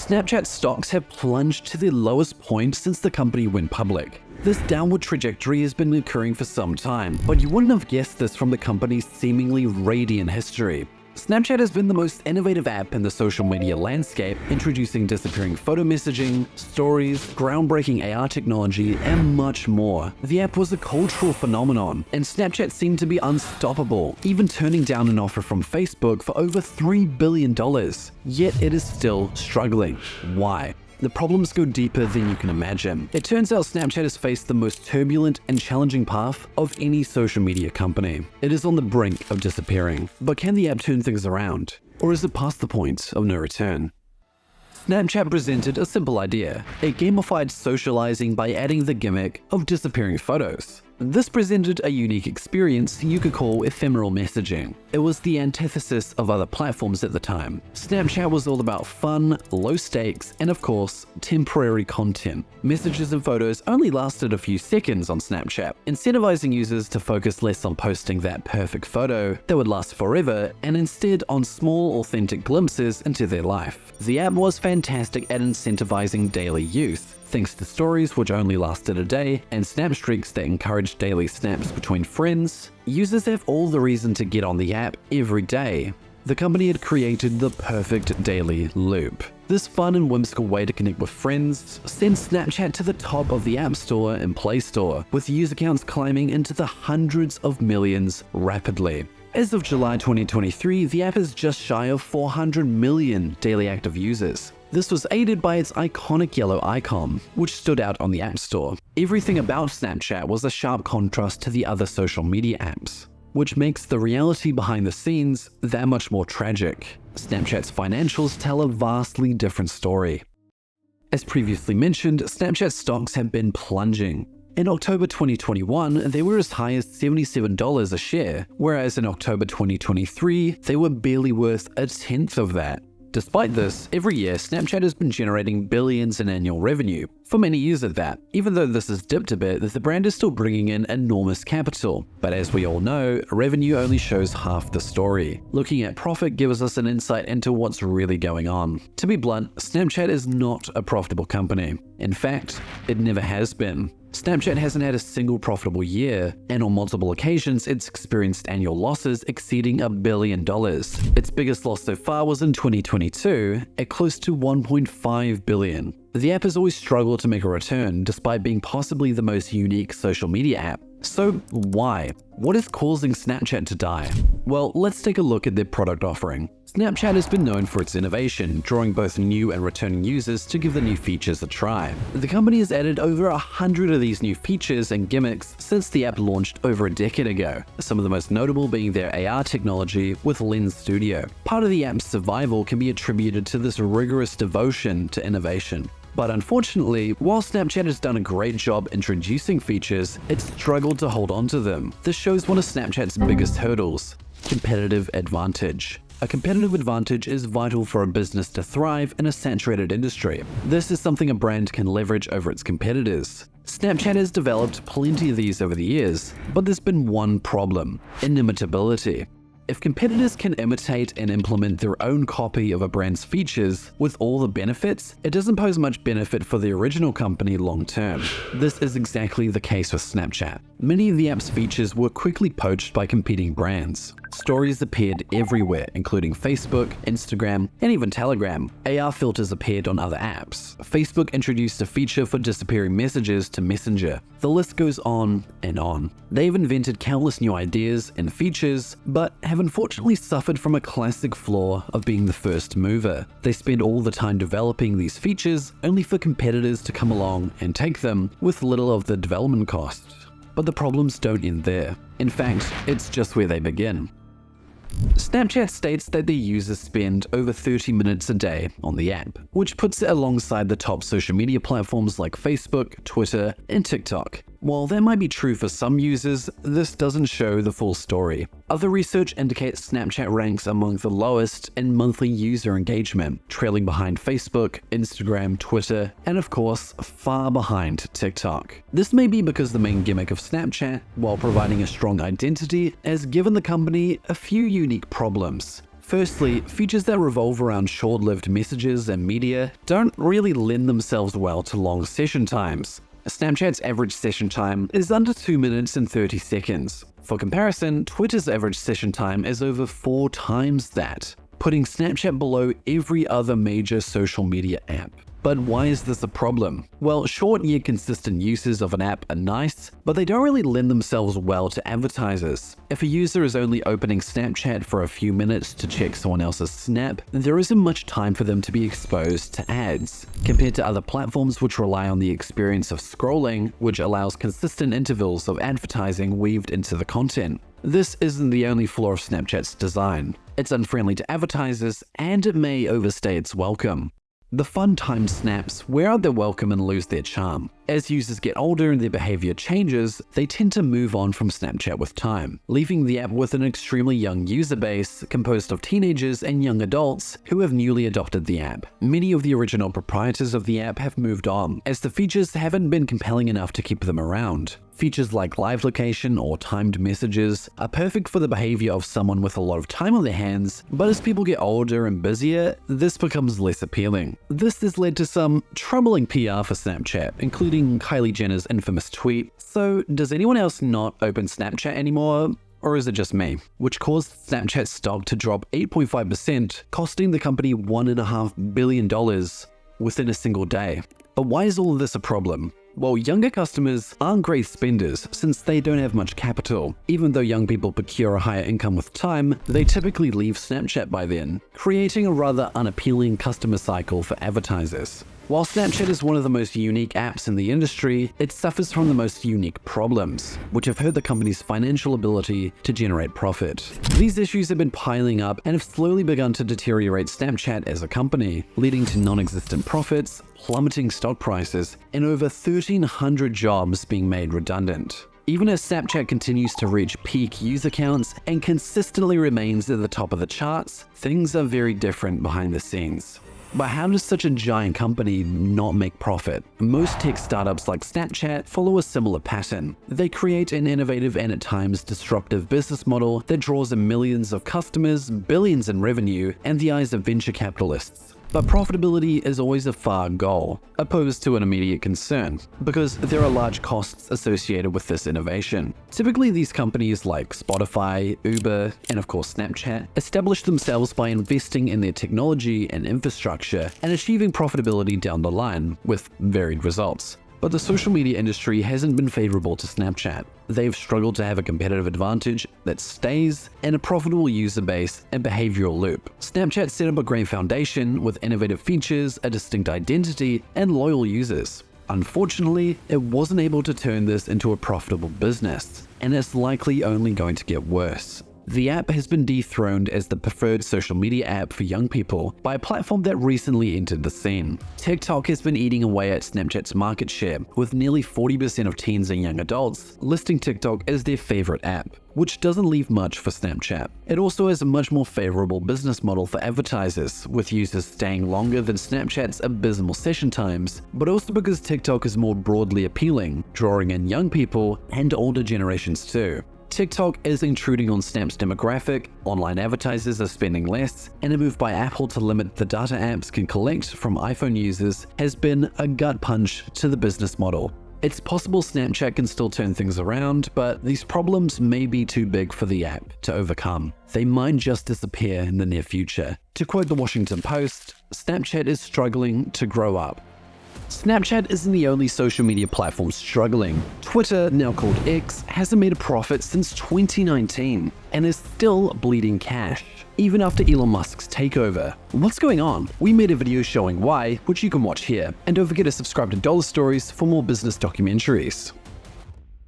Snapchat stocks have plunged to their lowest point since the company went public. This downward trajectory has been occurring for some time, but you wouldn't have guessed this from the company's seemingly radiant history. Snapchat has been the most innovative app in the social media landscape, introducing disappearing photo messaging, stories, groundbreaking AR technology, and much more. The app was a cultural phenomenon, and Snapchat seemed to be unstoppable, even turning down an offer from Facebook for over $3 billion. Yet it is still struggling. Why? The problems go deeper than you can imagine. It turns out Snapchat has faced the most turbulent and challenging path of any social media company. It is on the brink of disappearing. But can the app turn things around? Or is it past the point of no return? Snapchat presented a simple idea. It gamified socializing by adding the gimmick of disappearing photos. This presented a unique experience you could call ephemeral messaging. It was the antithesis of other platforms at the time. Snapchat was all about fun, low stakes, and of course, temporary content. Messages and photos only lasted a few seconds on Snapchat, incentivizing users to focus less on posting that perfect photo that would last forever and instead on small, authentic glimpses into their life. The app was fantastic at incentivizing daily use, thanks to stories which only lasted a day and snap streaks that encouraged daily snaps between friends. Users have all the reason to get on the app every day. The company had created the perfect daily loop. This fun and whimsical way to connect with friends sent Snapchat to the top of the App Store and Play Store, with user counts climbing into the hundreds of millions rapidly. As of July 2023, the app is just shy of 400 million daily active users. This was aided by its iconic yellow icon, which stood out on the App Store. Everything about Snapchat was a sharp contrast to the other social media apps, which makes the reality behind the scenes that much more tragic. Snapchat's financials tell a vastly different story. As previously mentioned, Snapchat stocks have been plunging. In October 2021, they were as high as $77 a share, whereas in October 2023, they were barely worth a tenth of that. Despite this, every year Snapchat has been generating billions in annual revenue, for many years at that. Even though this has dipped a bit, the brand is still bringing in enormous capital. But as we all know, revenue only shows half the story. Looking at profit gives us an insight into what's really going on. To be blunt, Snapchat is not a profitable company. In fact, it never has been. Snapchat hasn't had a single profitable year, and on multiple occasions it's experienced annual losses exceeding $1 billion. Its biggest loss so far was in 2022, at close to $1.5 billion. The app has always struggled to make a return, despite being possibly the most unique social media app. So why? What is causing Snapchat to die? Well, let's take a look at their product offering. Snapchat has been known for its innovation, drawing both new and returning users to give the new features a try. The company has added over 100 of these new features and gimmicks since the app launched over a decade ago, some of the most notable being their AR technology with Lens Studio. Part of the app's survival can be attributed to this rigorous devotion to innovation. But unfortunately, while Snapchat has done a great job introducing features, it's struggled to hold on to them. This shows one of Snapchat's biggest hurdles: competitive advantage. A competitive advantage is vital for a business to thrive in a saturated industry. This is something a brand can leverage over its competitors. Snapchat has developed plenty of these over the years, but there's been one problem: inimitability. If competitors can imitate and implement their own copy of a brand's features with all the benefits, it doesn't pose much benefit for the original company long term. This is exactly the case with Snapchat. Many of the app's features were quickly poached by competing brands. Stories appeared everywhere, including Facebook, Instagram, and even Telegram. AR filters appeared on other apps. Facebook introduced a feature for disappearing messages to Messenger. The list goes on and on. They've invented countless new ideas and features, but have unfortunately suffered from a classic flaw of being the first mover. They spend all the time developing these features only for competitors to come along and take them with little of the development cost. But the problems don't end there. In fact, it's just where they begin. Snapchat states that their users spend over 30 minutes a day on the app, which puts it alongside the top social media platforms like Facebook, Twitter, and TikTok. While that might be true for some users, this doesn't show the full story. Other research indicates Snapchat ranks among the lowest in monthly user engagement, trailing behind Facebook, Instagram, Twitter, and of course, far behind TikTok. This may be because the main gimmick of Snapchat, while providing a strong identity, has given the company a few unique problems. Firstly, features that revolve around short-lived messages and media don't really lend themselves well to long session times. Snapchat's average session time is under 2 minutes and 30 seconds. For comparison, Twitter's average session time is over 4 times that, putting Snapchat below every other major social media app. But why is this a problem? Well, short yet consistent uses of an app are nice, but they don't really lend themselves well to advertisers. If a user is only opening Snapchat for a few minutes to check someone else's snap, there isn't much time for them to be exposed to ads, compared to other platforms which rely on the experience of scrolling, which allows consistent intervals of advertising weaved into the content. This isn't the only flaw of Snapchat's design. It's unfriendly to advertisers, and it may overstay its welcome. The fun-timed snaps wear out their welcome and lose their charm. As users get older and their behavior changes, they tend to move on from Snapchat with time, leaving the app with an extremely young user base composed of teenagers and young adults who have newly adopted the app. Many of the original proprietors of the app have moved on, as the features haven't been compelling enough to keep them around. Features like live location or timed messages are perfect for the behavior of someone with a lot of time on their hands, but as people get older and busier, this becomes less appealing. This has led to some troubling PR for Snapchat, including Kylie Jenner's infamous tweet, "So does anyone else not open Snapchat anymore? Or is it just me?" which caused Snapchat's stock to drop 8.5%, costing the company $1.5 billion within a single day. But why is all of this a problem? Well, younger customers aren't great spenders since they don't have much capital. Even though young people procure a higher income with time, they typically leave Snapchat by then, creating a rather unappealing customer cycle for advertisers. While Snapchat is one of the most unique apps in the industry, it suffers from the most unique problems, which have hurt the company's financial ability to generate profit. These issues have been piling up and have slowly begun to deteriorate Snapchat as a company, leading to non-existent profits, plummeting stock prices, and over 1,300 jobs being made redundant. Even as Snapchat continues to reach peak user counts and consistently remains at the top of the charts, things are very different behind the scenes. But how does such a giant company not make profit? Most tech startups like Snapchat follow a similar pattern. They create an innovative and at times disruptive business model that draws in millions of customers, billions in revenue, and the eyes of venture capitalists. But profitability is always a far goal, opposed to an immediate concern, because there are large costs associated with this innovation. Typically, these companies like Spotify, Uber, and of course Snapchat establish themselves by investing in their technology and infrastructure and achieving profitability down the line with varied results. But the social media industry hasn't been favorable to Snapchat. They've struggled to have a competitive advantage that stays and a profitable user base and behavioral loop. Snapchat set up a great foundation with innovative features, a distinct identity, and loyal users. Unfortunately, it wasn't able to turn this into a profitable business, and it's likely only going to get worse. The app has been dethroned as the preferred social media app for young people by a platform that recently entered the scene. TikTok has been eating away at Snapchat's market share, with nearly 40% of teens and young adults listing TikTok as their favorite app, which doesn't leave much for Snapchat. It also has a much more favorable business model for advertisers, with users staying longer than Snapchat's abysmal session times, but also because TikTok is more broadly appealing, drawing in young people and older generations too. TikTok is intruding on Snap's demographic, online advertisers are spending less, and a move by Apple to limit the data apps can collect from iPhone users has been a gut punch to the business model. It's possible Snapchat can still turn things around, but these problems may be too big for the app to overcome. They might just disappear in the near future. To quote the Washington Post, Snapchat is struggling to grow up. Snapchat isn't the only social media platform struggling. Twitter, now called X, hasn't made a profit since 2019 and is still bleeding cash, even after Elon Musk's takeover. What's going on? We made a video showing why, which you can watch here. And don't forget to subscribe to Dollar Stories for more business documentaries.